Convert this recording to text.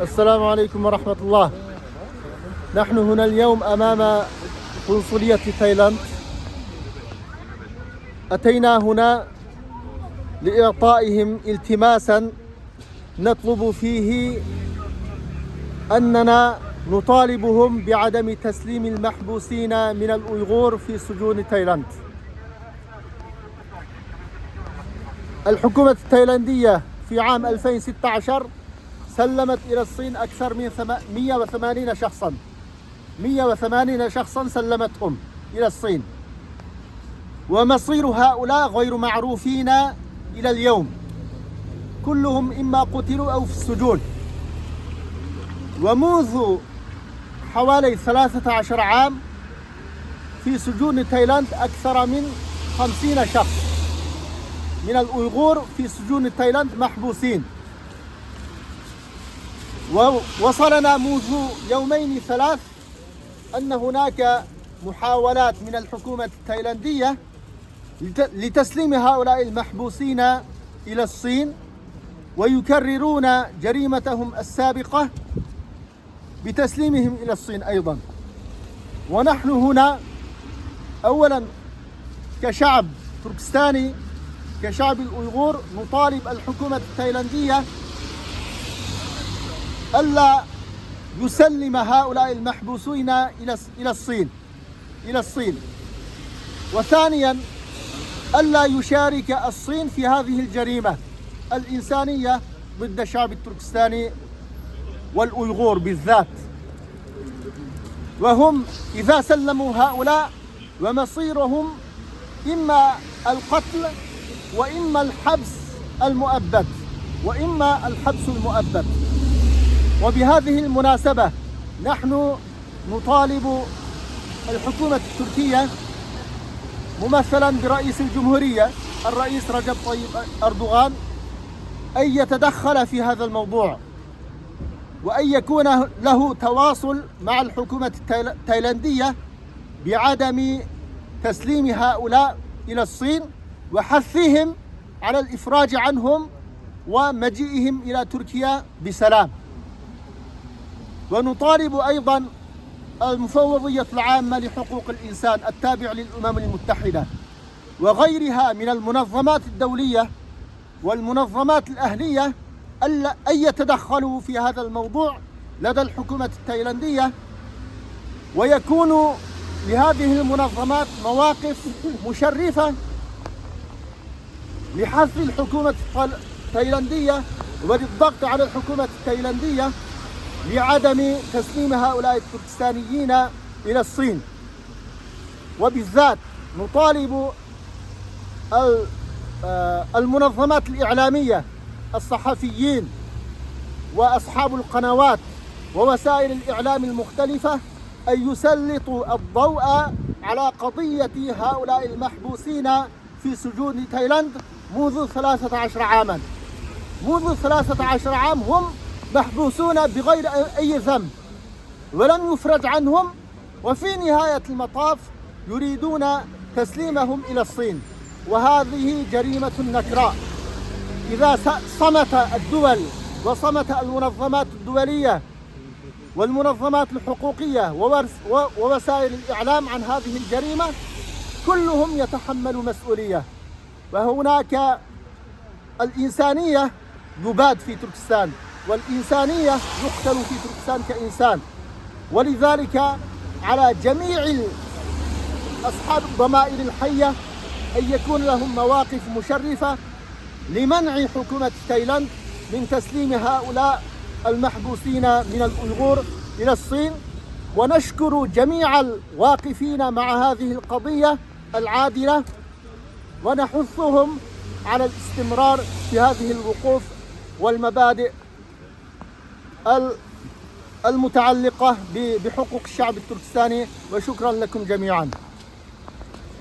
السلام عليكم ورحمة الله. نحن هنا اليوم أمام قنصلية تايلاند. أتينا هنا لإعطائهم التماسا نطلب فيه أننا نطالبهم بعدم تسليم المحبوسين من الأيغور في سجون تايلاند. الحكومة التايلاندية في عام 2016 سلمت إلى الصين أكثر من 180 شخصاً. 180 شخصاً سلمتهم إلى الصين، ومصير هؤلاء غير معروفين إلى اليوم. كلهم إما قتلوا أو في السجون. ومنذ حوالي 13 عام في سجون تايلاند أكثر من 50 شخص من الأيغور في سجون تايلاند محبوسين. ووصلنا منذ يومين ثلاث أن هناك محاولات من الحكومة التايلاندية لتسليم هؤلاء المحبوسين إلى الصين، ويكررون جريمتهم السابقة بتسليمهم إلى الصين أيضا. ونحن هنا أولا كشعب تركستاني، كشعب الأيغور، نطالب الحكومة التايلاندية ألا يسلم هؤلاء المحبوسين إلى الصين. وثانيا ألا يشارك الصين في هذه الجريمة الإنسانية ضد الشعب التركستاني والأيغور بالذات. وهم إذا سلموا هؤلاء ومصيرهم إما القتل وإما الحبس المؤبد وبهذه المناسبة نحن نطالب الحكومة التركية ممثلا برئيس الجمهورية الرئيس رجب طيب أردوغان أن يتدخل في هذا الموضوع، وأن يكون له تواصل مع الحكومة التايلاندية بعدم تسليم هؤلاء إلى الصين، وحثهم على الإفراج عنهم ومجيئهم إلى تركيا بسلام. ونطالب أيضا المفوضية العامة لحقوق الإنسان التابعة للأمم المتحدة وغيرها من المنظمات الدولية والمنظمات الأهلية أن يتدخلوا في هذا الموضوع لدى الحكومة التايلاندية، ويكون لهذه المنظمات مواقف مشرفة لحث الحكومة التايلاندية وللضغط على الحكومة التايلاندية لعدم تسليم هؤلاء التركستانيين إلى الصين. وبالذات نطالب المنظمات الإعلامية، الصحفيين وأصحاب القنوات ووسائل الإعلام المختلفة أن يسلطوا الضوء على قضية هؤلاء المحبوسين في سجون تايلاند منذ 13 عاما. منذ 13 عام هم محبوسون بغير أي ذنب ولم يفرج عنهم، وفي نهاية المطاف يريدون تسليمهم إلى الصين، وهذه جريمة نكراء. إذا صمت الدول وصمت المنظمات الدولية والمنظمات الحقوقية ووسائل الإعلام عن هذه الجريمة كلهم يتحملوا مسؤولية. وهناك الإنسانية يباد في تركستان، والإنسانية يقتل في تركستان كإنسان. ولذلك على جميع أصحاب الضمائر الحية أن يكون لهم مواقف مشرفة لمنع حكومة تايلاند من تسليم هؤلاء المحبوسين من الأيغور إلى الصين. ونشكر جميع الواقفين مع هذه القضية العادلة، ونحثهم على الاستمرار في هذه الوقوف والمبادئ المتعلقة بحقوق الشعب التركستاني. وشكرا لكم جميعا.